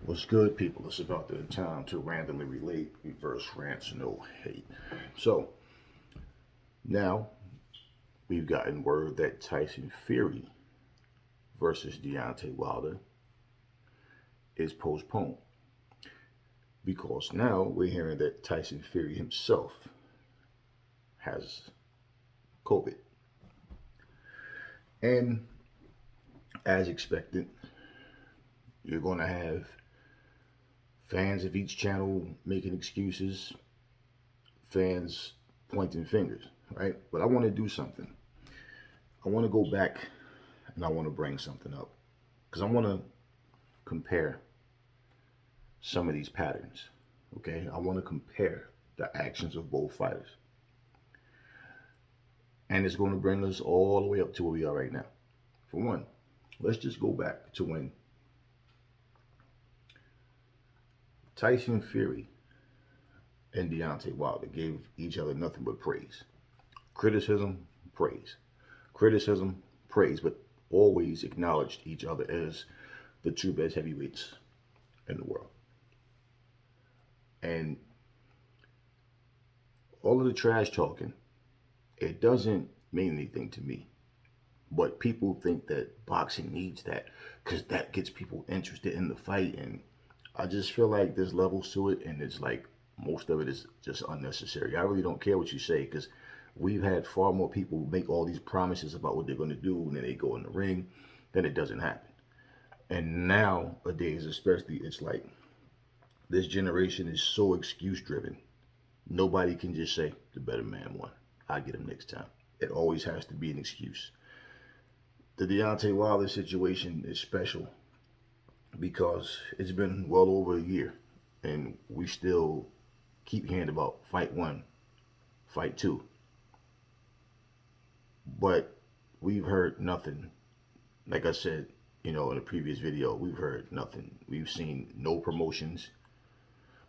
What's good, people? It's about the time to randomly relate, reverse rants, no hate. So now we've gotten word that Tyson Fury versus Deontay Wilder is postponed because now we're hearing that Tyson Fury himself has COVID. And as expected, you're going to have fans of each channel making excuses, fans pointing fingers, right? But I want to do something. I want to go back and I want to bring something up because I want to compare some of these patterns. Okay, I want to compare the actions of both fighters, and it's going to bring us all the way up to where we are right now. For one, let's just go back to when Tyson Fury and Deontay Wilder gave each other nothing but praise, criticism, praise, criticism, praise, but always acknowledged each other as the two best heavyweights in the world. And all of the trash talking, it doesn't mean anything to me. But people think that boxing needs that because that gets people interested in the fight. And I just feel like there's levels to it, and it's like most of it is just unnecessary. I really don't care what you say because we've had far more people make all these promises about what they're going to do, and then they go in the ring, then it doesn't happen. And nowadays, especially, it's like this generation is so excuse driven. Nobody can just say the better man won. I get him next time. It always has to be an excuse. The Deontay Wilder situation is special because it's been well over a year, and we still keep hearing about fight one, fight two, but we've heard nothing. Like I said, in a previous video, we've heard nothing. We've seen no promotions,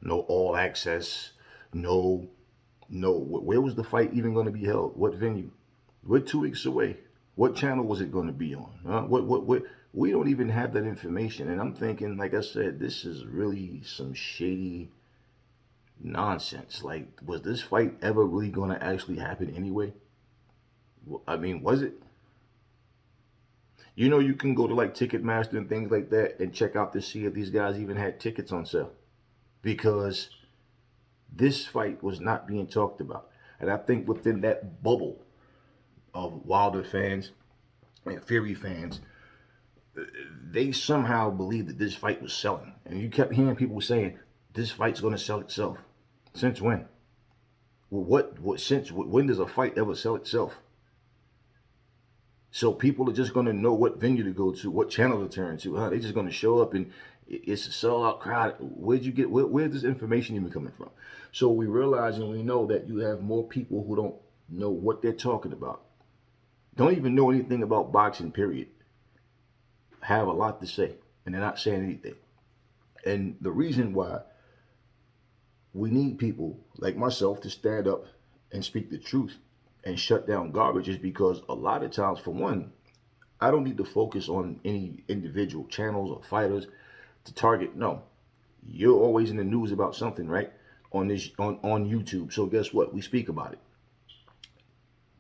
no all access, no, no. Where was the fight even going to be held? What venue? We're 2 weeks away. What channel was it going to be on? What? We don't even have that information. And I'm thinking, like I said, this is really some shady nonsense. Like, was this fight ever really going to actually happen anyway? I mean, was it? You can go to like Ticketmaster and things like that and check out to see if these guys even had tickets on sale. Because this fight was not being talked about. And I think within that bubble of Wilder fans and Fury fans, they somehow believed that this fight was selling. And you kept hearing people saying, this fight's going to sell itself. Since when? Well, when does a fight ever sell itself? So people are just going to know what venue to go to, what channel to turn to. They're just going to show up and it's a sellout crowd. Where's this information even coming from? So we realize and we know that you have more people who don't know what they're talking about. Don't even know anything about boxing, period. Have a lot to say, and they're not saying anything. And the reason why we need people like myself to stand up and speak the truth and shut down garbage is because a lot of times, for one, I don't need to focus on any individual channels or fighters to target. No, you're always in the news about something, right? On YouTube. So guess what? We speak about it.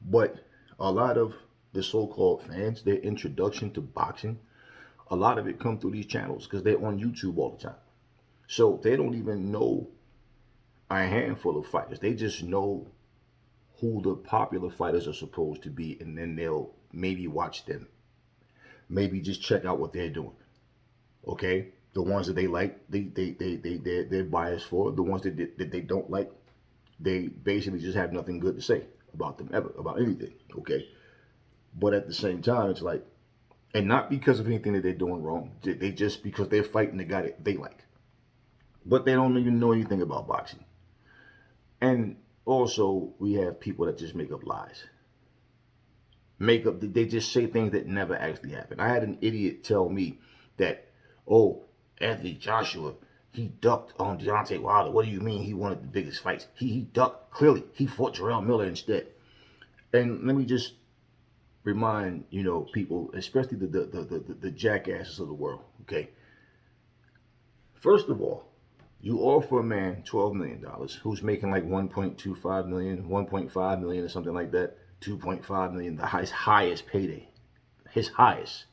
But a lot of the so-called fans, their introduction to boxing, a lot of it come through these channels because they're on YouTube all the time. So they don't even know a handful of fighters. They just know who the popular fighters are supposed to be, and then they'll maybe watch them. Maybe just check out what they're doing. Okay? The ones that they like, they're biased for. The ones that they don't like, they basically just have nothing good to say about them ever, about anything. Okay? But at the same time, it's like, and not because of anything that they're doing wrong. They just because they're fighting the guy that they like. But they don't even know anything about boxing. And also, we have people that just make up lies. They just say things that never actually happen. I had an idiot tell me that, oh, Anthony Joshua, he ducked on Deontay Wilder. What do you mean he wanted the biggest fights? He ducked, clearly. He fought Jarrell Miller instead. And let me just remind, people, especially the jackasses of the world, okay? First of all, you offer a man $12 million who's making like 1.25 million, 1.5 million or something like that, 2.5 million, the highest payday, his highest.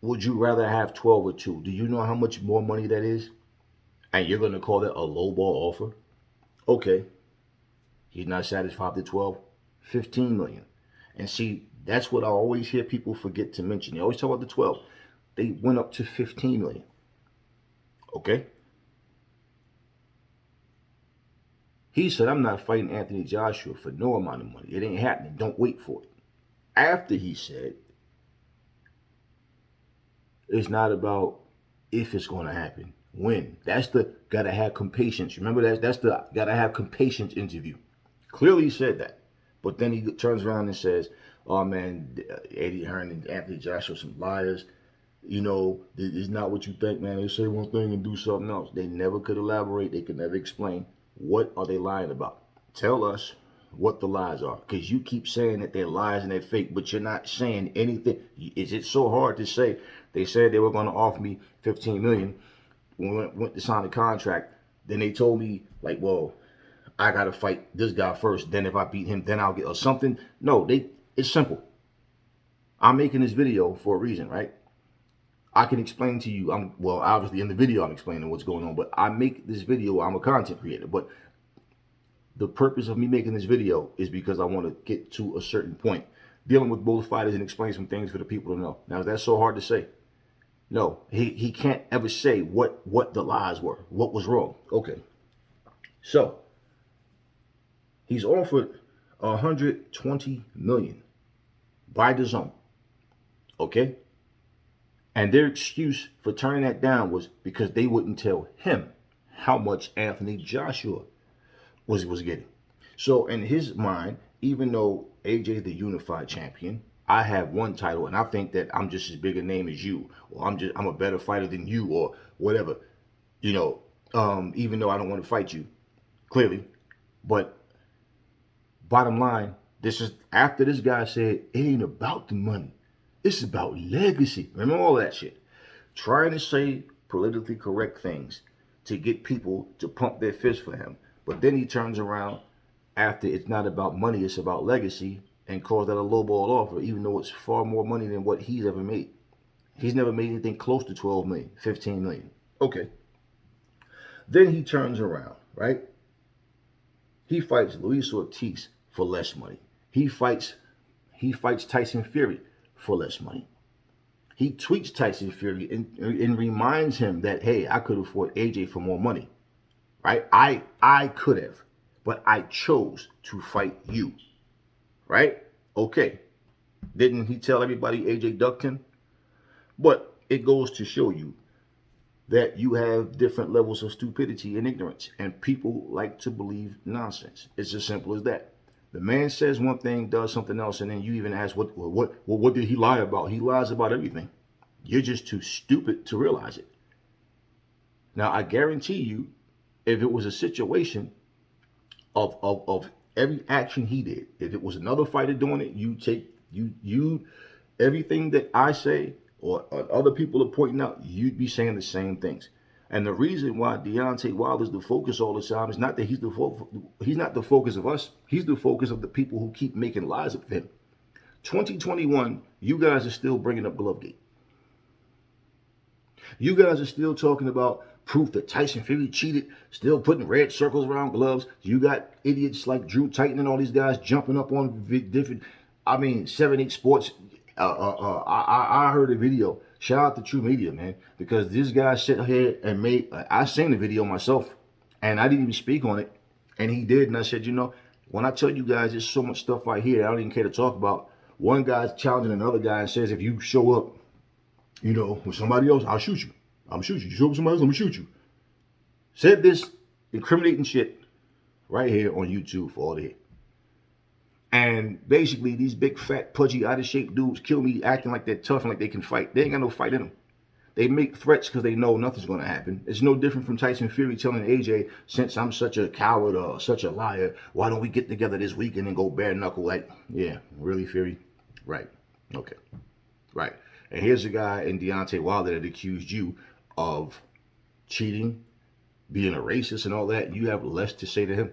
Would you rather have 12 or 2? Do you know how much more money that is? And you're going to call that a lowball offer? Okay, he's not satisfied with 12, 15 million. And see, that's what I always hear people forget to mention. They always talk about the 12. They went up to 15 million. Okay? He said, I'm not fighting Anthony Joshua for no amount of money. It ain't happening. Don't wait for it. After he said, it's not about if it's going to happen. When. That's the gotta have patience. Remember that's the gotta have patience interview. Clearly he said that. But then he turns around and says, oh man, Eddie Hearn and Anthony Joshua some liars. You know, it's not what you think, man. They say one thing and do something else. They never could elaborate. They could never explain. What are they lying about? Tell us what the lies are. Because you keep saying that they're lies and they're fake, but you're not saying anything. Is it so hard to say? They said they were going to offer me $15 million when we went to sign the contract. Then they told me, like, well, I got to fight this guy first. Then if I beat him, then I'll get or something. No, it's simple. I'm making this video for a reason, right? I can explain to you, obviously in the video I'm explaining what's going on, but I make this video, I'm a content creator, but the purpose of me making this video is because I want to get to a certain point, dealing with both fighters and explain some things for the people to know. Now, is that so hard to say? No, he can't ever say what the lies were, what was wrong. Okay, so he's offered 120 million by the zone. Okay. And their excuse for turning that down was because they wouldn't tell him how much Anthony Joshua was getting. So in his mind, even though AJ the unified champion, I have one title and I think that I'm just as big a name as you, or I'm a better fighter than you, or whatever, even though I don't want to fight you, clearly. But bottom line, this is after this guy said it ain't about the money. It's about legacy. Remember all that shit. Trying to say politically correct things to get people to pump their fist for him. But then he turns around after it's not about money, it's about legacy, and calls that a lowball offer, even though it's far more money than what he's ever made. He's never made anything close to 12 million, 15 million. Okay. Then he turns around, right? He fights Luis Ortiz for less money. He fights Tyson Fury for less money. He tweets Tyson Fury and reminds him that, hey, I could afford AJ for more money, right? I could have, but I chose to fight you, right? Okay. Didn't he tell everybody AJ ducked him? But it goes to show you that you have different levels of stupidity and ignorance, and people like to believe nonsense. It's as simple as that. The man says one thing, does something else, and then you even ask, what did he lie about? He lies about everything. You're just too stupid to realize it. Now, I guarantee you, if it was a situation of every action he did, if it was another fighter doing it, you everything that I say or other people are pointing out, you'd be saying the same things. And the reason why Deontay Wilder is the focus all the time is not that he's not the focus of us. He's the focus of the people who keep making lies of him. 2021, you guys are still bringing up Glovegate. You guys are still talking about proof that Tyson Fury cheated, still putting red circles around gloves. You got idiots like Drew Titan and all these guys jumping up on different, 7-8 Sports. I heard a video. Shout out to True Media, man, because this guy sat here and I seen the video myself, and I didn't even speak on it, and he did, and I said, when I tell you guys there's so much stuff right here I don't even care to talk about. One guy's challenging another guy and says, if you show up, with somebody else, I'll shoot you. I'm gonna shoot you. You show up with somebody else, I'm gonna shoot you. Said this incriminating shit right here on YouTube for all to hear. And basically, these big, fat, pudgy, out-of-shape dudes kill me acting like they're tough and like they can fight. They ain't got no fight in them. They make threats because they know nothing's going to happen. It's no different from Tyson Fury telling AJ, since I'm such a coward or such a liar, why don't we get together this weekend and go bare knuckle? Like, yeah, really, Fury? Right. Okay. Right. And here's a guy in Deontay Wilder that accused you of cheating, being a racist and all that, you have less to say to him.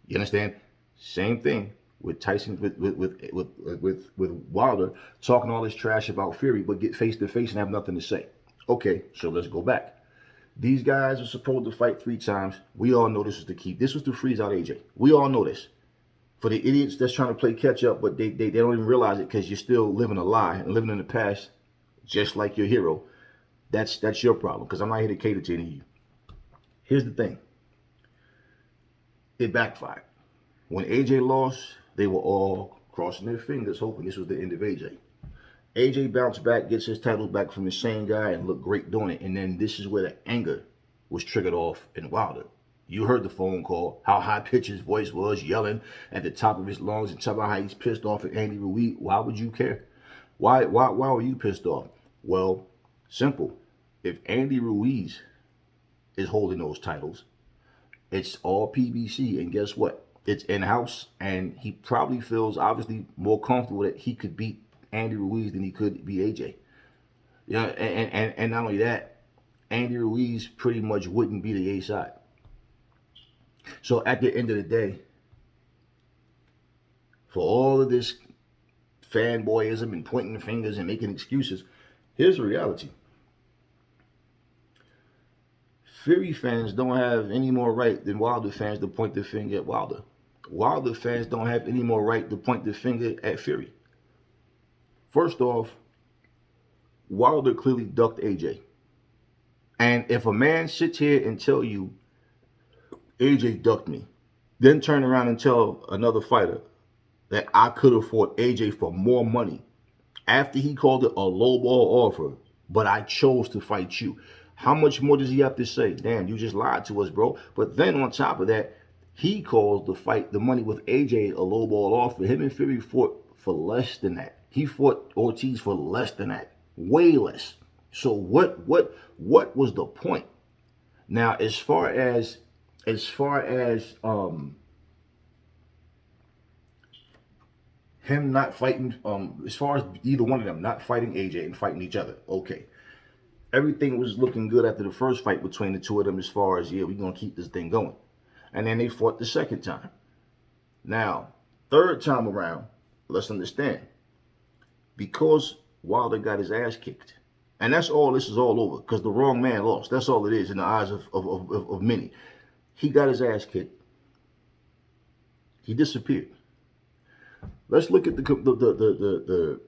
You understand? Same thing with Tyson, with Wilder, talking all this trash about Fury, but get face to face and have nothing to say. Okay, so let's go back. These guys are supposed to fight 3 times. We all know this was the key. This was to freeze out AJ. We all know this. For the idiots that's trying to play catch up, but they don't even realize it because you're still living a lie and living in the past, just like your hero. That's your problem, because I'm not here to cater to any of you. Here's the thing. It backfired. When AJ lost, they were all crossing their fingers, hoping this was the end of AJ. AJ bounced back, gets his title back from the same guy, and looked great doing it. And then this is where the anger was triggered off in Wilder. You heard the phone call, how high-pitched his voice was, yelling at the top of his lungs and talking about how he's pissed off at Andy Ruiz. Why would you care? Why were you pissed off? Well, simple. If Andy Ruiz is holding those titles, it's all PBC, and guess what? It's in-house, and he probably feels obviously more comfortable that he could beat Andy Ruiz than he could beat AJ. Yeah, and not only that, Andy Ruiz pretty much wouldn't be the A side. So at the end of the day, for all of this fanboyism and pointing fingers and making excuses, here's the reality. Fury fans don't have any more right than Wilder fans to point their finger at Wilder. Wilder fans don't have any more right to point their finger at Fury. First off, Wilder clearly ducked AJ. And if a man sits here and tell you, AJ ducked me, then turn around and tell another fighter that I could have fought AJ for more money after he called it a lowball offer, but I chose to fight you, how much more does he have to say? Damn, you just lied to us, bro. But then on top of that, he calls the fight, the money with AJ, a lowball offer. Him and Fury fought for less than that. He fought Ortiz for less than that, way less. So what was the point? Now, as far as him not fighting, as far as either one of them not fighting AJ and fighting each other, okay. Everything was looking good after the first fight between the two of them as far as, yeah, we're going to keep this thing going. And then they fought the second time. Now, third time around, let's understand, because Wilder got his ass kicked, and that's all this is all over, because the wrong man lost. That's all it is in the eyes of many. He got his ass kicked. He disappeared. Let's look at the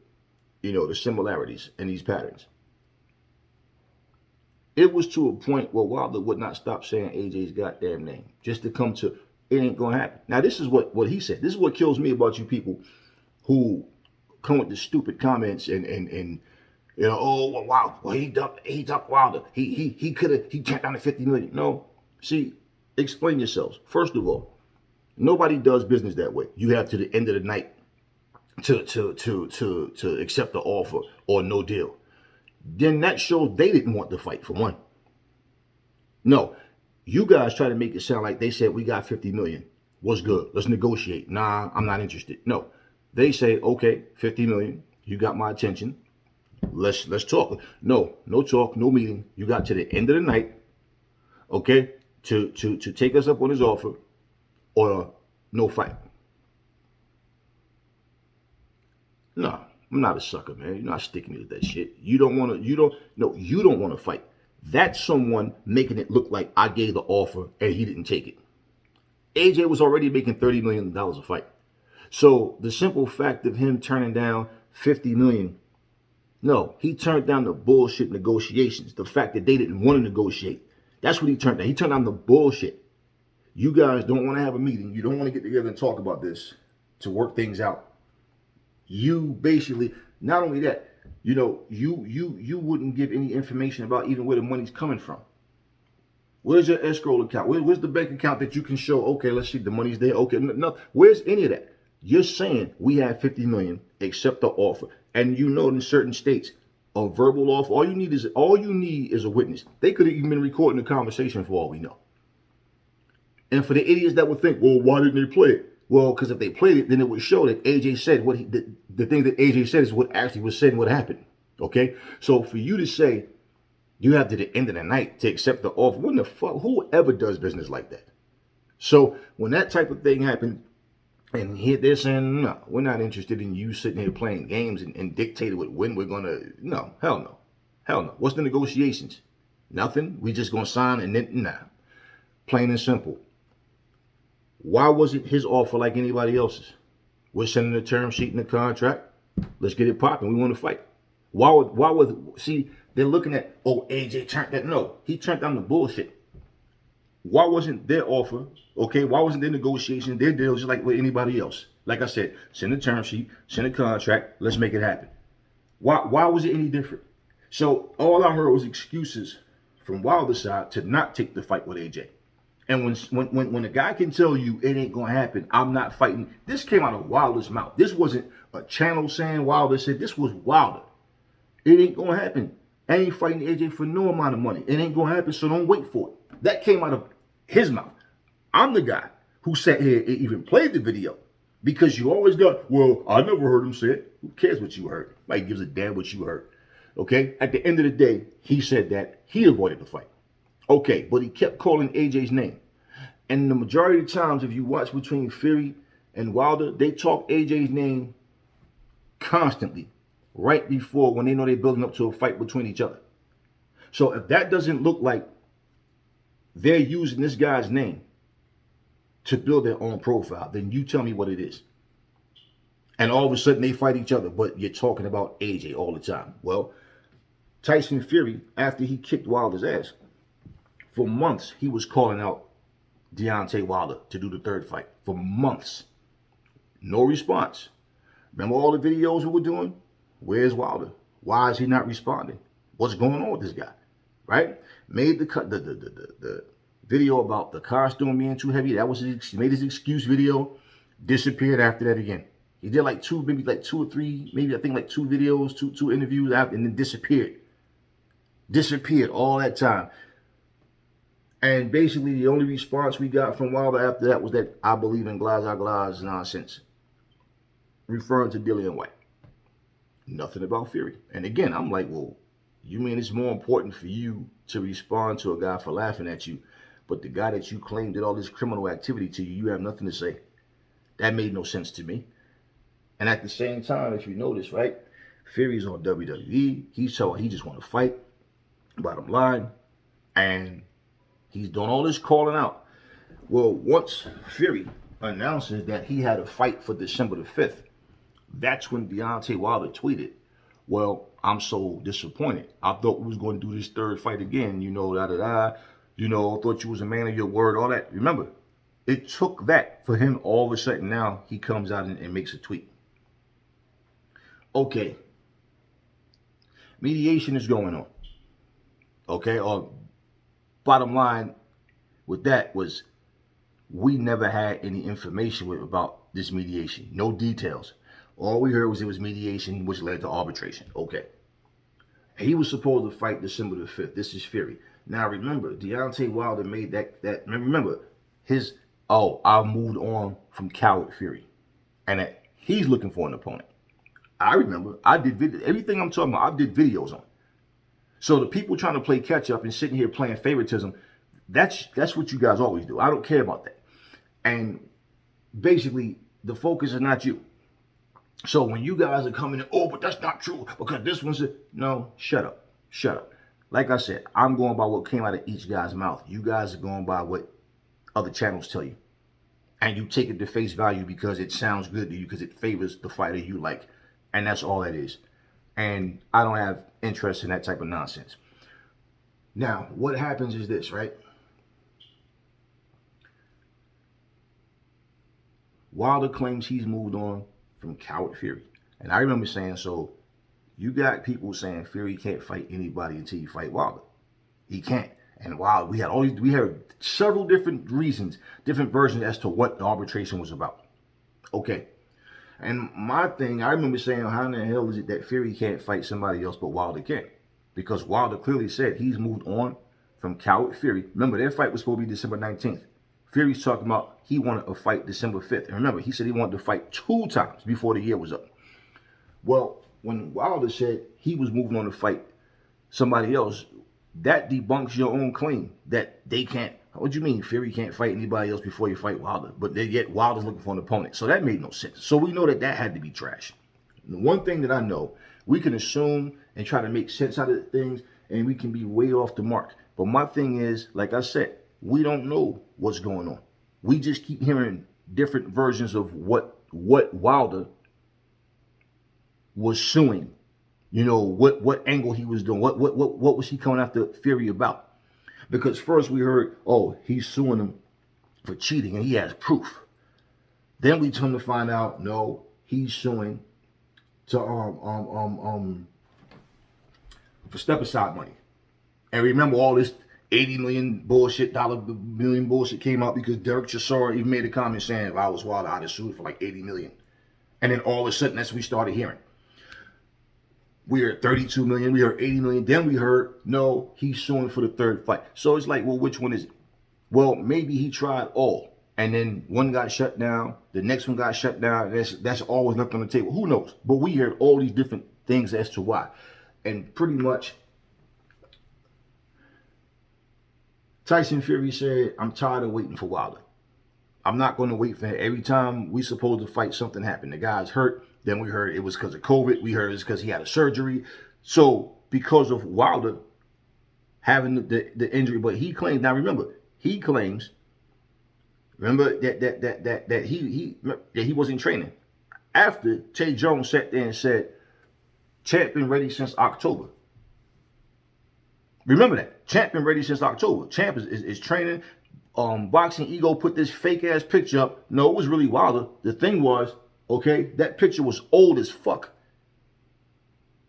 similarities in these patterns. It was to a point where Wilder would not stop saying AJ's goddamn name just to come to, it ain't going to happen. Now, this is what he said. This is what kills me about you people who come with the stupid comments and oh, wow, well, he ducked Wilder. He turned down the 50 million. No, see, explain yourselves. First of all, nobody does business that way. You have to the end of the night to accept the offer or no deal. Then that shows they didn't want the fight, for one. No, you guys try to make it sound like they said, we got 50 million. What's good? Let's negotiate. Nah, I'm not interested. No, they say, okay, 50 million. You got my attention. Let's talk. No talk, no meeting. You got to the end of the night, okay, to take us up on his offer or no fight. No. I'm not a sucker, man. You're not sticking with that shit. You don't want to fight. That's someone making it look like I gave the offer and he didn't take it. AJ was already making $30 million a fight. So the simple fact of him turning down $50 million, no, he turned down the bullshit negotiations. The fact that they didn't want to negotiate. That's what he turned down. He turned down the bullshit. You guys don't want to have a meeting. You don't want to get together and talk about this to work things out. You basically, not only that, you wouldn't give any information about even where the money's coming from. Where's your escrow account? Where's the bank account that you can show, okay, let's see, the money's there. Okay, no, where's any of that? You're saying we have 50 million, accept the offer. And you know in certain states, a verbal offer, all you need is a witness. They could have even been recording the conversation for all we know. And for the idiots that would think, well, why didn't they play it? Well, because if they played it, then it would show that AJ said the thing that AJ said is what actually was said and what happened. Okay? So for you to say You have to the end of the night to accept the offer. When the fuck, whoever does business like that? So when that type of thing happened, and here they're saying, no, we're not interested in you sitting here playing games and dictating when we're gonna. No, hell no, hell no. What's the negotiations? Nothing. We just gonna sign and then nah. Plain and simple. Why wasn't his offer like anybody else's? We're sending a term sheet in the contract. Let's get it popping. We want to fight. See, they're looking at, oh, AJ turned that. No, he turned down the bullshit. Why wasn't their offer, okay? Why wasn't their negotiation, their deal just like with anybody else? Like I said, send a term sheet, send a contract, let's make it happen. Why was it any different? So all I heard was excuses from Wilder's side to not take the fight with AJ. And when a guy can tell you it ain't gonna happen, I'm not fighting. This came out of Wilder's mouth. This wasn't a channel saying Wilder said. This was Wilder. It ain't gonna happen. I ain't fighting AJ for no amount of money. It ain't gonna happen, so don't wait for it. That came out of his mouth. I'm the guy who sat here and even played the video because you always got, well, I never heard him say it. Who cares what you heard? Nobody gives a damn what you heard. Okay? At the end of the day, he said that he avoided the fight. Okay, but he kept calling AJ's name. And the majority of the times, if you watch between Fury and Wilder, they talk AJ's name constantly right before when they know they're building up to a fight between each other. So if that doesn't look like they're using this guy's name to build their own profile, then you tell me what it is. And all of a sudden they fight each other, but you're talking about AJ all the time. Well, Tyson Fury, after he kicked Wilder's ass, for months, he was calling out Deontay Wilder to do the third fight. For months. No response. Remember all the videos we were doing? Where's Wilder? Why is he not responding? What's going on with this guy? Right? Made the video about the costume being too heavy. That was he made his excuse video. Disappeared after that again. He did like two or three, maybe I think like two videos, two interviews after, and then disappeared. Disappeared all that time. And basically, the only response we got from Wilder after that was that I believe in Glass nonsense, referring to Dillian Whyte. Nothing about Fury. And again, I'm like, well, you mean it's more important for you to respond to a guy for laughing at you, but the guy that you claim did all this criminal activity to you, you have nothing to say? That made no sense to me. And at the same time, if you notice, right, Fury's on WWE. He just want to fight, bottom line, and he's doing all this calling out. Well, once Fury announces that he had a fight for December the 5th, that's when Deontay Wilder tweeted, well, I'm so disappointed. I thought we was going to do this third fight again, thought you was a man of your word, all that. Remember, it took that for him all of a sudden now he comes out and makes a tweet. Okay. Mediation is going on. Okay, bottom line with that was we never had any information about this mediation. No details. All we heard was it was mediation, which led to arbitration. Okay. He was supposed to fight December the 5th. This is Fury. Now remember, Deontay Wilder made that remember, I moved on from Coward Fury. And that he's looking for an opponent. I remember, I did everything I'm talking about, I did videos on. So the people trying to play catch up and sitting here playing favoritism, that's what you guys always do. I don't care about that. And basically, the focus is not you. So when you guys are coming in, oh, but that's not true because this one's no, shut up. Shut up. Like I said, I'm going by what came out of each guy's mouth. You guys are going by what other channels tell you. And you take it to face value because it sounds good to you because it favors the fighter you like. And that's all that is. And I don't have interest in that type of nonsense. Now, what happens is this, right? Wilder claims he's moved on from Coward Fury. And I remember saying, so you got people saying Fury can't fight anybody until you fight Wilder. He can't. And Wilder, we heard several different reasons, different versions as to what the arbitration was about. Okay. And my thing, I remember saying, how in the hell is it that Fury can't fight somebody else but Wilder can? Because Wilder clearly said he's moved on from Coward Fury. Remember, their fight was supposed to be December 19th. Fury's talking about he wanted a fight December 5th. And remember, he said he wanted to fight 2 times before the year was up. Well, when Wilder said he was moving on to fight somebody else, that debunks your own claim that they can't. What do you mean Fury can't fight anybody else before you fight Wilder? But yet Wilder's looking for an opponent. So that made no sense. So we know that had to be trash. The one thing that I know, we can assume and try to make sense out of things, and we can be way off the mark. But my thing is, like I said, we don't know what's going on. We just keep hearing different versions of what Wilder was suing. You know, what angle he was doing. What was he coming after Fury about? Because first we heard, oh, he's suing him for cheating and he has proof. Then we come to find out, no, he's suing to for step aside money. And remember, all this 80 million bullshit came out because Derek Chisora even made a comment saying, if I was Wilder, I'd have sued for like 80 million. And then all of a sudden, that's what we started hearing. We heard 32 million, we heard 80 million. Then we heard, no, he's suing for the third fight. So it's like, well, which one is it? Well, maybe he tried all. And then one got shut down, the next one got shut down. That's always left on the table. Who knows? But we heard all these different things as to why. And pretty much, Tyson Fury said, I'm tired of waiting for Wilder. I'm not going to wait for him. Every time we supposed to fight, something happened. The guy's hurt. Then we heard it was because of COVID. We heard it's because he had a surgery. So because of Wilder having the injury, but he claims, now remember, he claims, that he wasn't training. After Tay Jones sat there and said, Champ been ready since October. Remember that. Champ been ready since October. Champ is training. Boxing Ego put this fake ass picture up. No, it was really Wilder. The thing was, okay, that picture was old as fuck.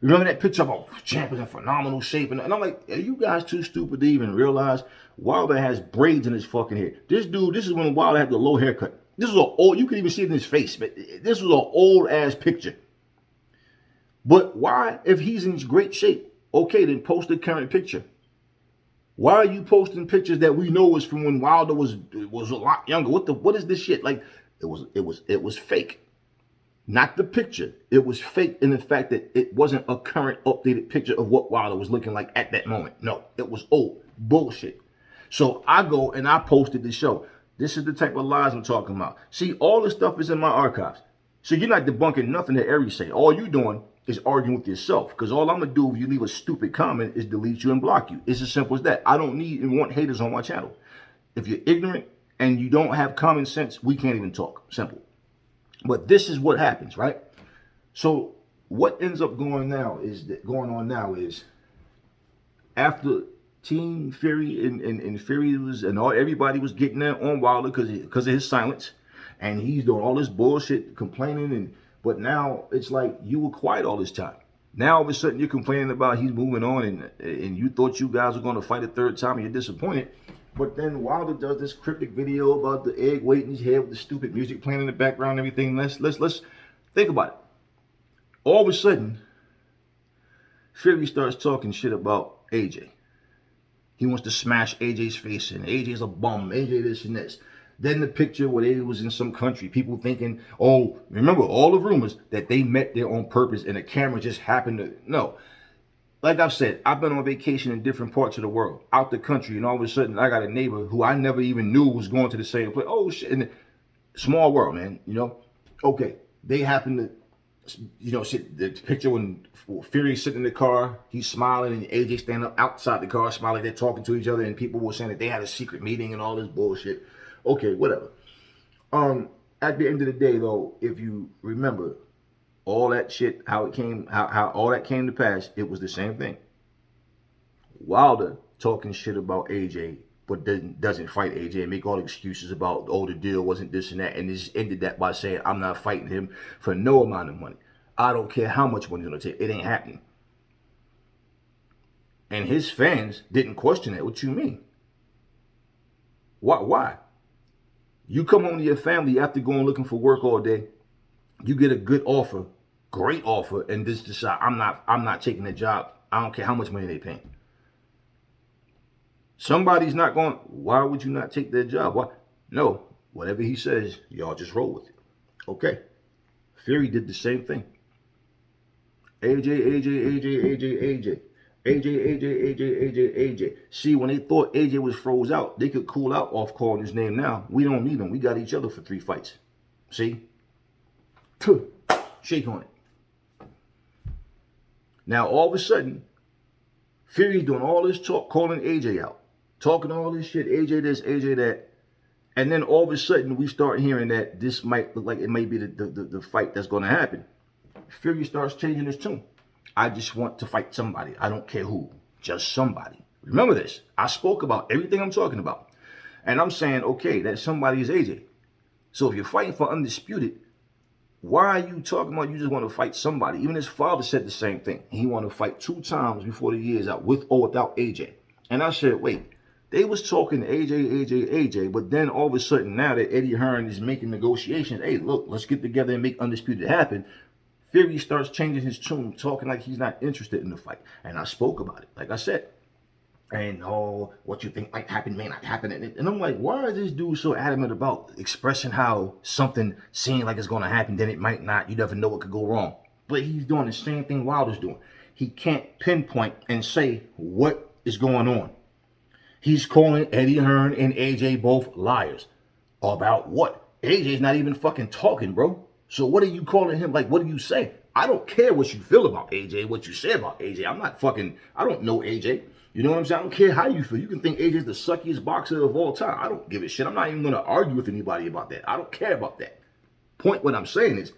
Remember that picture about Champ is in phenomenal shape? And I'm like, are you guys too stupid to even realize Wilder has braids in his fucking hair? This dude, this is when Wilder had the low haircut. This was an old, you can even see it in his face, but this was an old ass picture. But why, if he's in great shape, okay, then post the current picture. Why are you posting pictures that we know is from when Wilder was a lot younger? What is this shit? Like, it was fake. Not the picture. It was fake in the fact that it wasn't a current updated picture of what Wilder was looking like at that moment. No, it was old. Bullshit. So I go and I posted the show. This is the type of lies I'm talking about. See, all this stuff is in my archives. So you're not debunking nothing that Aries say. All you doing is arguing with yourself. Because all I'm going to do if you leave a stupid comment is delete you and block you. It's as simple as that. I don't need and want haters on my channel. If you're ignorant and you don't have common sense, we can't even talk. Simple. But this is what happens, right? So what ends up going on now is after Team Fury and Fury was and everybody was getting there on Wilder because of his silence, and he's doing all this bullshit, complaining, but now it's like you were quiet all this time. Now all of a sudden you're complaining about he's moving on, and you thought you guys were going to fight a third time, and you're disappointed. But then Wilder does this cryptic video about the egg weight in his head with the stupid music playing in the background and everything. Let's think about it. All of a sudden, Fury starts talking shit about AJ. He wants to smash AJ's face in. AJ's a bum. AJ this and this. Then the picture where they was in some country, people thinking, oh, remember all the rumors that they met there on purpose and the camera just happened to, no. Like I've said, I've been on vacation in different parts of the world, out the country, and all of a sudden I got a neighbor who I never even knew was going to the same place. Oh shit, and small world, man, you know? Okay, they happen to, you know, sit the picture when Fury's sitting in the car, he's smiling, and AJ standing up outside the car smiling, they're talking to each other, and people were saying that they had a secret meeting and all this bullshit. Okay, whatever. At the end of the day, though, if you remember, all that shit, how all that came to pass, it was the same thing. Wilder talking shit about AJ, but doesn't fight AJ and make all the excuses about, oh, the deal wasn't this and that, and just ended that by saying, I'm not fighting him for no amount of money. I don't care how much money it's going to take. It ain't happening. And his fans didn't question it. What you mean? Why? You come home to your family after going looking for work all day, you get a good offer, great offer, and just decide I'm not taking the job. I don't care how much money they pay. Somebody's not going, why would you not take their job? Why? No, whatever he says, y'all just roll with it. Okay. Fury did the same thing. AJ. AJ. See, when they thought AJ was froze out, they could cool out off calling his name now. We don't need him. We got each other for 3 fights. See? Shake on it. Now, all of a sudden, Fury's doing all this talk, calling AJ out. Talking all this shit, AJ this, AJ that. And then all of a sudden, we start hearing that this might look like it may be the fight that's going to happen. Fury starts changing his tune. I just want to fight somebody. I don't care who. Just somebody. Remember this. I spoke about everything I'm talking about. And I'm saying, okay, that somebody is AJ. So if you're fighting for undisputed, why are you talking about you just want to fight somebody? Even his father said the same thing. He wanted to fight 2 times before the year's out, with or without AJ. And I said, wait, they was talking AJ, but then all of a sudden now that Eddie Hearn is making negotiations, hey, look, let's get together and make undisputed happen. Fury starts changing his tune, talking like he's not interested in the fight. And I spoke about it, like I said. And what you think might happen may not happen. And I'm like, why is this dude so adamant about expressing how something seems like it's going to happen, then it might not. You never know what could go wrong. But he's doing the same thing Wilder's doing. He can't pinpoint and say what is going on. He's calling Eddie Hearn and AJ both liars. About what? AJ's not even fucking talking, bro. So what are you calling him? Like, what do you say? I don't care what you feel about AJ, what you say about AJ. I don't know AJ. You know what I'm saying? I don't care how you feel. You can think AJ's the suckiest boxer of all time. I don't give a shit. I'm not even going to argue with anybody about that. I don't care about that. Point what I'm saying is,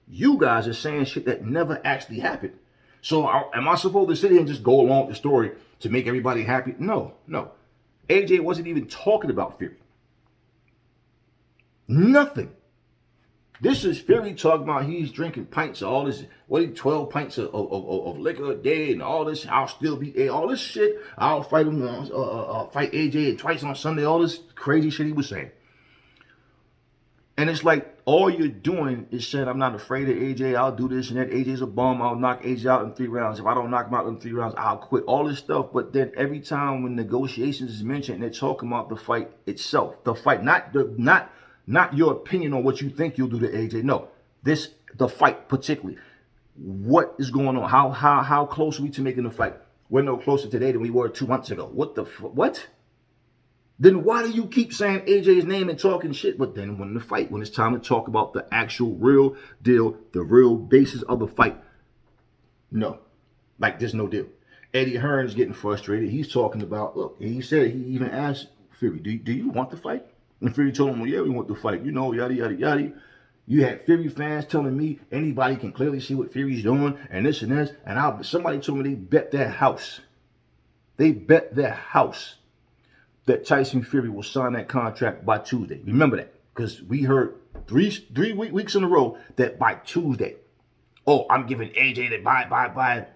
you guys are saying shit that never actually happened. So am I supposed to sit here and just go along with the story to make everybody happy? No. AJ wasn't even talking about Fury. Nothing. This is Fury talking about he's drinking pints of all this, 12 pints of liquor a day and all this. I'll still be all this shit. I'll fight him, fight AJ twice on Sunday. All this crazy shit he was saying. And it's like all you're doing is saying, I'm not afraid of AJ. I'll do this and that. AJ's a bum. I'll knock AJ out in 3 rounds. If I don't knock him out in 3 rounds, I'll quit. All this stuff. But then every time when negotiations is mentioned, they're talking about the fight itself. The fight, not your opinion on what you think you'll do to AJ. No, the fight particularly. What is going on? How close are we to making the fight? We're no closer today than we were 2 months ago. What? Then why do you keep saying AJ's name and talking shit? But then when it's time to talk about the actual real deal, the real basis of the fight, no, like there's no deal. Eddie Hearn's getting frustrated. He's talking about, look, he said, he even asked Fury, do you want the fight? And Fury told him, well, yeah, we want the fight. You know, yada, yada, yada. You had Fury fans telling me anybody can clearly see what Fury's doing and this and this. And somebody told me they bet their house. They bet their house that Tyson Fury will sign that contract by Tuesday. Remember that. Because we heard three weeks in a row that by Tuesday, I'm giving AJ the bye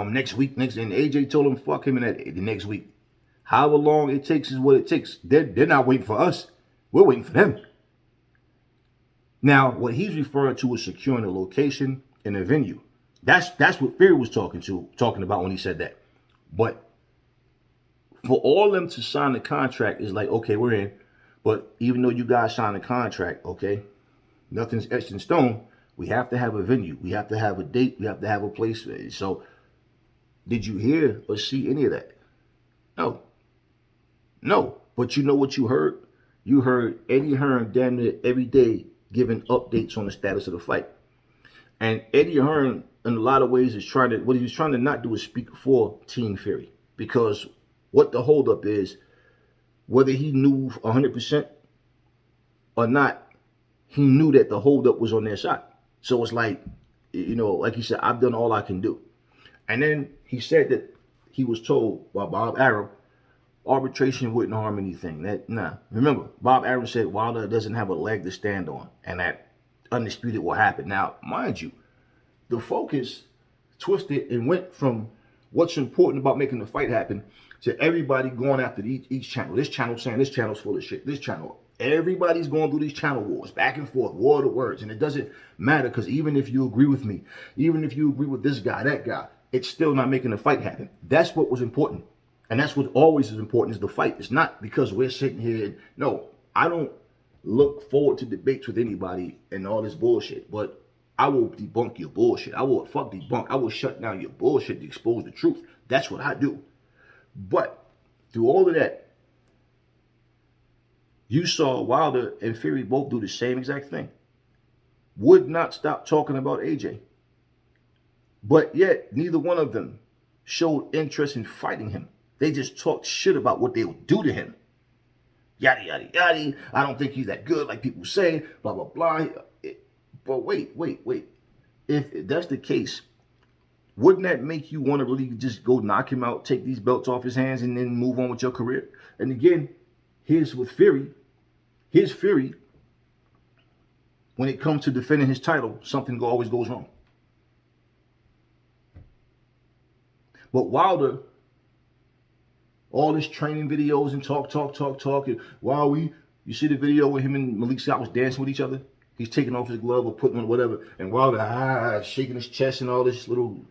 next week. And AJ told him fuck him in the next week. However long it takes is what it takes. They're not waiting for us. We're waiting for them. Now, what he's referring to is securing a location and a venue. That's what Fury was talking about when he said that. But for all of them to sign the contract is like, okay, we're in. But even though you guys signed the contract, okay, nothing's etched in stone. We have to have a venue. We have to have a date. We have to have a place. So did you hear or see any of that? No. But you know what you heard? You heard Eddie Hearn damn near every day giving updates on the status of the fight. And Eddie Hearn, in a lot of ways, what he was trying to not do is speak for Team Fury. Because what the holdup is, whether he knew 100% or not, he knew that the holdup was on their side. So it's like, like he said, I've done all I can do. And then he said that he was told by Bob Arum, arbitration wouldn't harm anything. Remember, Bob Arum said Wilder doesn't have a leg to stand on, and that undisputed will happen. Now, mind you, the focus twisted and went from what's important about making the fight happen to everybody going after each channel. This channel saying this channel's full of shit. This channel. Everybody's going through these channel wars, back and forth, war of the words. And it doesn't matter, because even if you agree with me, even if you agree with this guy, that guy, it's still not making the fight happen. That's what was important. And that's what always is important, is the fight. It's not because we're sitting here. No, I don't look forward to debates with anybody and all this bullshit. But I will debunk your bullshit. I will shut down your bullshit to expose the truth. That's what I do. But through all of that, you saw Wilder and Fury both do the same exact thing. Would not stop talking about AJ. But yet, neither one of them showed interest in fighting him. They just talked shit about what they would do to him. Yada, yada, yada. I don't think he's that good like people say. Blah, blah, blah. But wait. If that's the case, wouldn't that make you want to really just go knock him out, take these belts off his hands, and then move on with your career? And again, here's with Fury. Here's Fury. When it comes to defending his title, something always goes wrong. But Wilder, all his training videos and talk. And while you see the video where him and Malik Scott was dancing with each other? He's taking off his glove or putting on whatever. And Wilder, shaking his chest and all this little,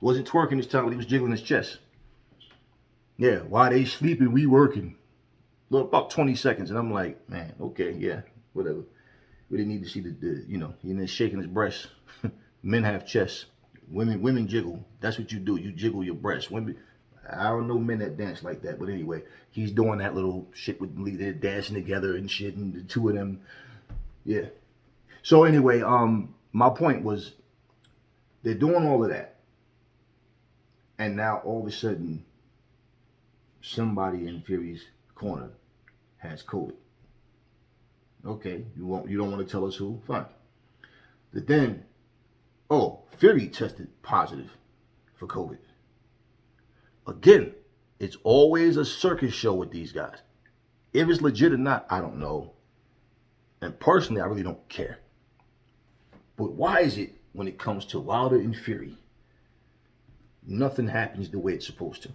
Wasn't twerking this time, but he was jiggling his chest. Yeah, while they sleeping, we working. Well, about 20 seconds. And I'm like, man, okay, yeah, whatever. We didn't need to see he then shaking his breasts. Men have chests. Women jiggle. That's what you do. You jiggle your breasts. Women, I don't know men that dance like that, but anyway, he's doing that little shit with me. They're dancing together and shit, and the two of them, yeah. So anyway, my point was, they're doing all of that, and now all of a sudden, somebody in Fury's corner has COVID. Okay, you don't want to tell us who? Fine. But then, Fury tested positive for COVID. Again, it's always a circus show with these guys. If it's legit or not, I don't know. And personally, I really don't care. But why is it when it comes to Wilder and Fury, nothing happens the way it's supposed to?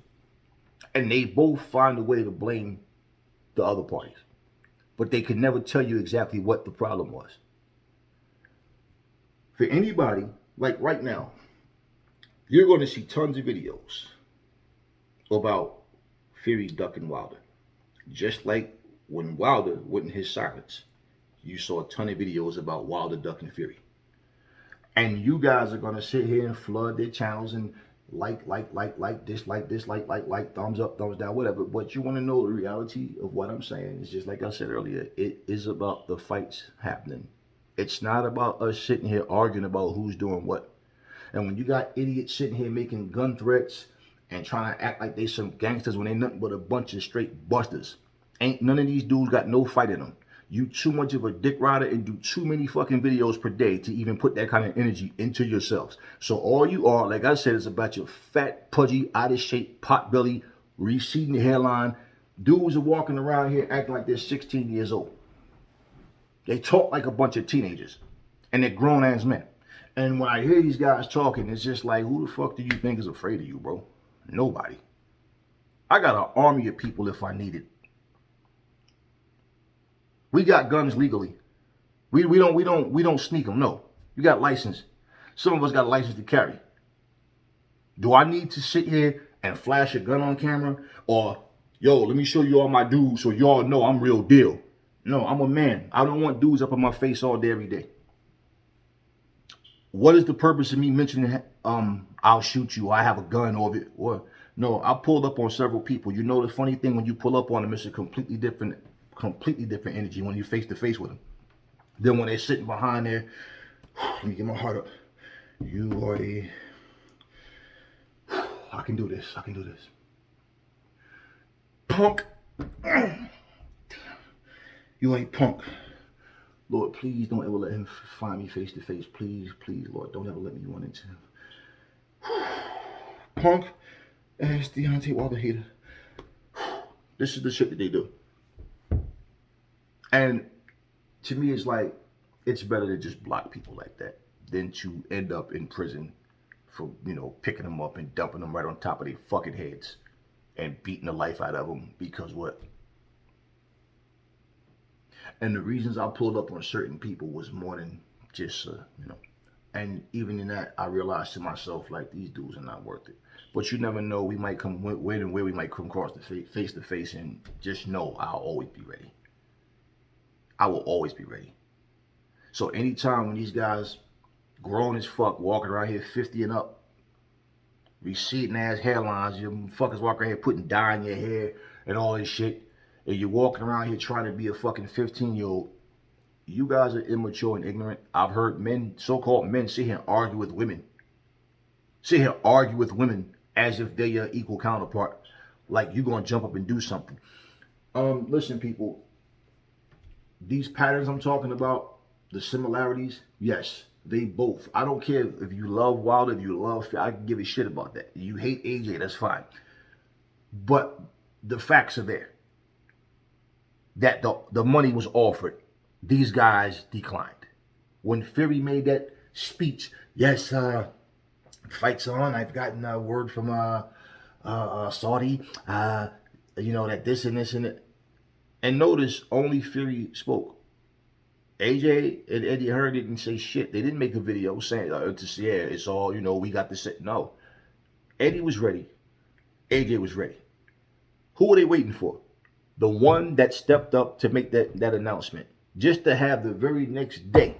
And they both find a way to blame the other parties. But they could never tell you exactly what the problem was. For anybody, like right now, you're going to see tons of videos about Fury ducking Wilder. Just like when Wilder went in his silence, you saw a ton of videos about Wilder ducking Fury. And you guys are going to sit here and flood their channels and like, dislike, thumbs up, thumbs down, whatever. But you want to know the reality of what I'm saying. It's just like I said earlier, it is about the fights happening. It's not about us sitting here arguing about who's doing what. And when you got idiots sitting here making gun threats and trying to act like they some gangsters when they nothing but a bunch of straight busters, ain't none of these dudes got no fight in them. You too much of a dick rider and do too many fucking videos per day to even put that kind of energy into yourselves. So all you are, like I said, is about your fat, pudgy, out of shape, pot belly, receding hairline. Dudes are walking around here acting like they're 16 years old. They talk like a bunch of teenagers. And they're grown-ass men. And when I hear these guys talking, it's just like, who the fuck do you think is afraid of you, bro? Nobody. I got an army of people if I need it. We got guns legally. We don't sneak them. No, you got license. Some of us got a license to carry. Do I need to sit here and flash a gun on camera, or let me show you all my dudes so y'all know I'm real deal? No, I'm a man. I don't want dudes up in my face all day every day. What is the purpose of me mentioning I'll shoot you, I have a gun, or no? I pulled up on several people. You know the funny thing, when you pull up on them, it's a completely different energy when you're face to face with them. Then when they're sitting behind there, let me get my heart up. You are I can do this. Punk. Damn. You ain't punk. Lord, please don't ever let him find me face to face. Please, Lord, don't ever let me run into him. Punk ass Deontay Wilder hater. This is the shit that they do. And to me, it's like, it's better to just block people like that than to end up in prison for, picking them up and dumping them right on top of their fucking heads and beating the life out of them because what? And the reasons I pulled up on certain people was more than just, and even in that, I realized to myself, like, these dudes are not worth it. But you never know, we might come, where we might come across the face to face, and just know I'll always be ready. I will always be ready. So anytime when these guys grown as fuck walking around here 50 and up, receding ass hairlines. You fuckers walking here putting dye in your hair and all this shit. And you're walking around here trying to be a fucking 15-year-old. You guys are immature and ignorant. I've heard men, so-called men, sit here and argue with women. Sit here and argue with women as if they're your equal counterpart. Like you're going to jump up and do something. Listen, people. These patterns I'm talking about, the similarities, yes, they both. I don't care if you love Wilder, if you love, I can give a shit about that. You hate AJ, that's fine. But the facts are there. That the money was offered. These guys declined. When Fury made that speech, yes, fight's on. I've gotten a word from Saudi, that this and this and that. And notice only Fury spoke. AJ and Eddie Hearn didn't say shit. They didn't make a video saying, it's all, we got this. No. Eddie was ready. AJ was ready. Who were they waiting for? The one that stepped up to make that announcement. Just to have the very next day.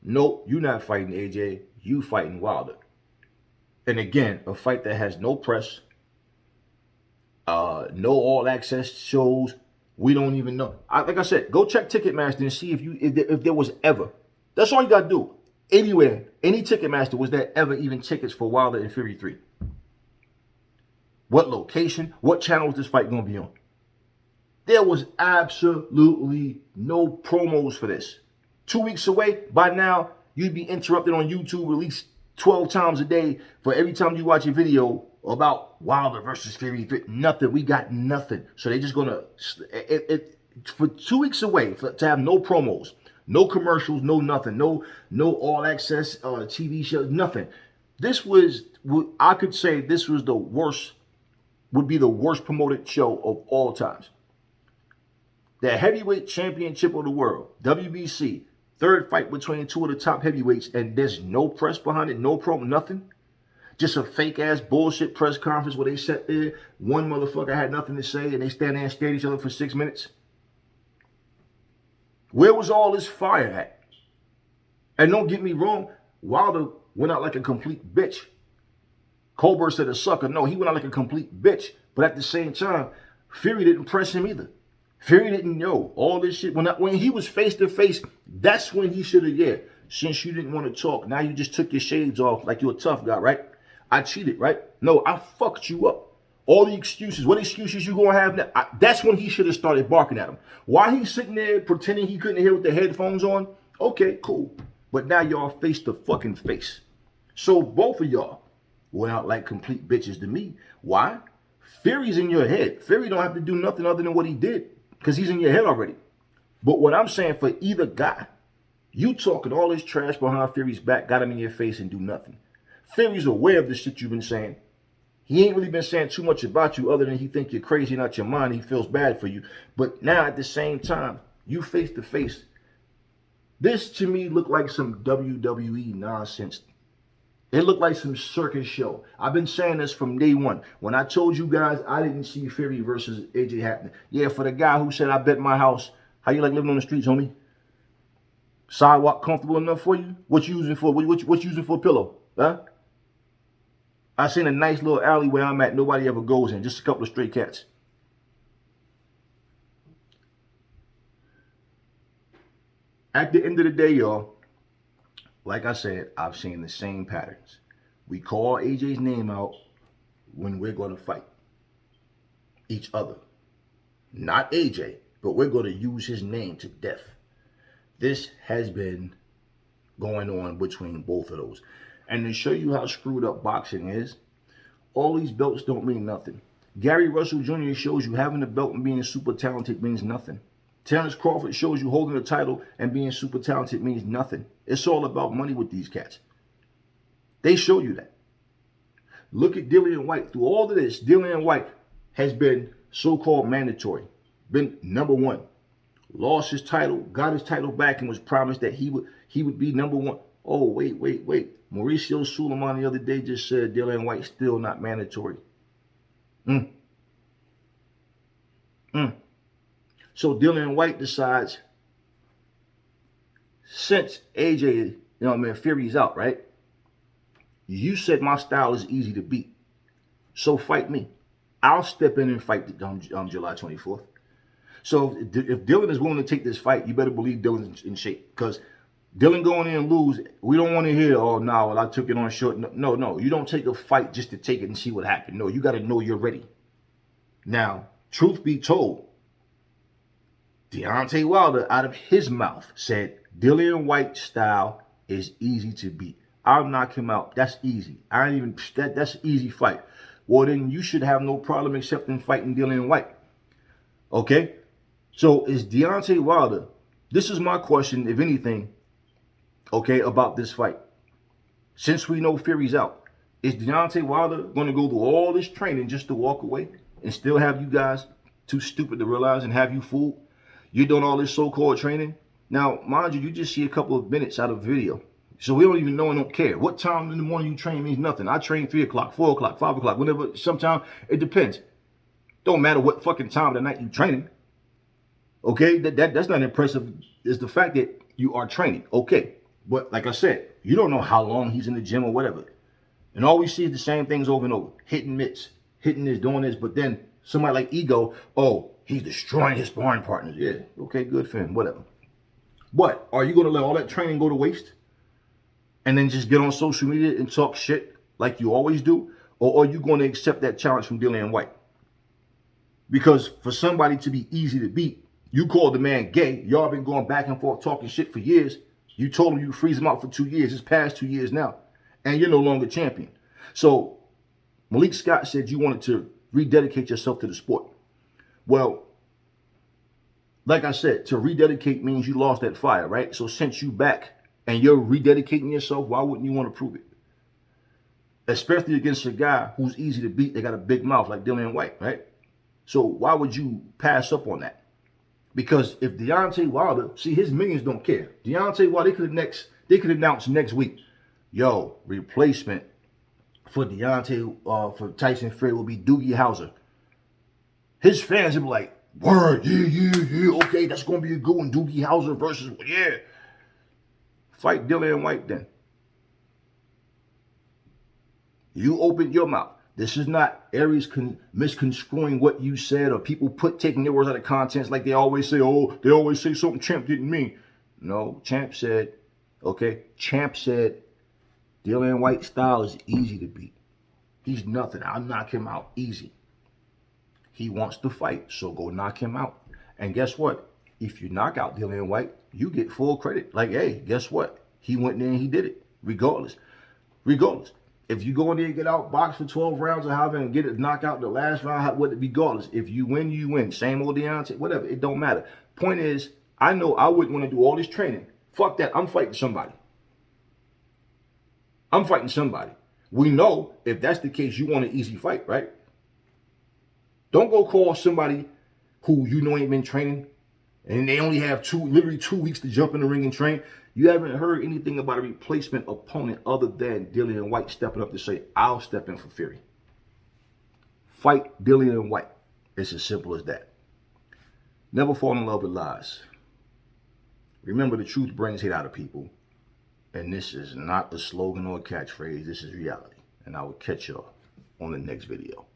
Nope, you're not fighting AJ. You fighting Wilder. And again, a fight that has no press. No all access shows. We don't even know. Like I said, go check Ticketmaster and see if there was ever. That's all you got to do. Anywhere, any Ticketmaster, was there ever even tickets for Wilder and Fury 3? What location? What channel was this fight going to be on? There was absolutely no promos for this. 2 weeks away, by now, you'd be interrupted on YouTube at least 12 times a day for every time you watch a video about Wilder versus Fury. Nothing. We got nothing. So they're just going to, for 2 weeks away, to have no promos, no commercials, no nothing, no all access TV shows, nothing. This was, I could say this was the worst, would be the worst promoted show of all times. The heavyweight championship of the world, WBC, third fight between two of the top heavyweights, and there's no press behind it, no promo, nothing. Just a fake-ass bullshit press conference where they sat there, one motherfucker had nothing to say, and they stand there and stare at each other for 6 minutes. Where was all this fire at? And don't get me wrong, Wilder went out like a complete bitch. Colbert said a sucker. No, he went out like a complete bitch. But at the same time, Fury didn't press him either. Fury didn't know all this shit. When he was face-to-face, that's when he should have, since you didn't want to talk, now you just took your shades off like you're a tough guy, right? I cheated, right? No, I fucked you up. All the excuses. What excuses you gonna have now? That's when he should have started barking at him. Why he's sitting there pretending he couldn't hear with the headphones on? Okay, cool. But now y'all face to fucking face. So both of y'all went out like complete bitches to me. Why? Fury's in your head. Fury don't have to do nothing other than what he did because he's in your head already. But what I'm saying for either guy, you talking all this trash behind Fury's back, got him in your face and do nothing. Fury's aware of the shit you've been saying. He ain't really been saying too much about you other than he think you're crazy and out your mind. He feels bad for you. But now at the same time, you face to face. This to me looked like some WWE nonsense. It looked like some circus show. I've been saying this from day one. When I told you guys I didn't see Fury versus AJ happening. Yeah, for the guy who said I bet my house. How you like living on the streets, homie? Sidewalk comfortable enough for you? What you using for? What you using for a pillow? Huh? I seen a nice little alley where I'm at. Nobody ever goes in. Just a couple of stray cats. At the end of the day, y'all, like I said, I've seen the same patterns. We call AJ's name out when we're going to fight each other. Not AJ, but we're going to use his name to death. This has been going on between both of those. And to show you how screwed up boxing is, all these belts don't mean nothing. Gary Russell Jr. shows you having a belt and being super talented means nothing. Terrence Crawford shows you holding a title and being super talented means nothing. It's all about money with these cats. They show you that. Look at Dillian Whyte. Through all of this, Dillian Whyte has been so-called mandatory. Been number one. Lost his title, got his title back, and was promised that he would be number one. Oh, wait. Mauricio Suleiman the other day just said Dillian Whyte still not mandatory. So Dillian Whyte decides, since AJ, Fury's out, right? You said my style is easy to beat. So fight me. I'll step in and fight July 24th. So if Dillian is willing to take this fight, you better believe Dillian's in shape. Because Dillian going in and lose, we don't want to hear, oh, no, well, I took it on short. No. You don't take a fight just to take it and see what happened. No, you got to know you're ready. Now, truth be told, Deontay Wilder, out of his mouth, said Dillian Whyte's style is easy to beat. I'll knock him out. That's easy. That's an easy fight. Well, then you should have no problem accepting fighting Dillian Whyte. Okay? So is Deontay Wilder, this is my question, if anything, okay, about this fight. Since we know Fury's out, is Deontay Wilder going to go through all this training just to walk away and still have you guys too stupid to realize and have you fooled? You're doing all this so-called training. Now, mind you, you just see a couple of minutes out of video. So we don't even know and don't care. What time in the morning you train means nothing. I train 3 o'clock, 4 o'clock, 5 o'clock, whenever, sometime, it depends. Don't matter what fucking time of the night you training. Okay, that's not impressive. It's the fact that you are training. Okay, but like I said, you don't know how long he's in the gym or whatever. And all we see is the same things over and over. Hitting mitts, hitting this, doing this. But then somebody like Ego, oh, he's destroying his sparring partners. Yeah, okay, good for him, whatever. But are you going to let all that training go to waste? And then just get on social media and talk shit like you always do? Or are you going to accept that challenge from Dillian Whyte? Because for somebody to be easy to beat, you called the man gay. Y'all been going back and forth talking shit for years. You told him you freeze him out for 2 years. It's past 2 years now. And you're no longer champion. So Malik Scott said you wanted to rededicate yourself to the sport. Well, like I said, to rededicate means you lost that fire, right? So since you back and you're rededicating yourself, why wouldn't you want to prove it? Especially against a guy who's easy to beat. They got a big mouth like Dillian Whyte, right? So why would you pass up on that? Because if Deontay Wilder, see, his minions don't care. Deontay Wilder, they could announce next week, yo, replacement for for Tyson Fury will be Doogie Howser. His fans will be like, word, yeah, okay, that's going to be a good one. Doogie Howser versus, yeah. Fight Dillian Whyte then. You opened your mouth. This is not Aries misconstruing what you said or people taking your words out of context like they always say, oh, they always say something Champ didn't mean. No, Champ said Dillian Whyte's style is easy to beat. He's nothing. I'll knock him out easy. He wants to fight, so go knock him out. And guess what? If you knock out Dillian Whyte, you get full credit. Like, hey, guess what? He went there and he did it, regardless. If you go in there and get outboxed for 12 rounds or however and get it knocked out in the last round, regardless. If you win, you win. Same old Deontay, whatever. It don't matter. Point is, I know I wouldn't want to do all this training. Fuck that. I'm fighting somebody. We know if that's the case, you want an easy fight, right? Don't go call somebody who you know ain't been training and they only have literally 2 weeks to jump in the ring and train. You haven't heard anything about a replacement opponent other than Dillian Whyte stepping up to say, I'll step in for Fury. Fight Dillian Whyte. It's as simple as that. Never fall in love with lies. Remember, the truth brings hate out of people. And this is not a slogan or a catchphrase. This is reality. And I will catch y'all on the next video.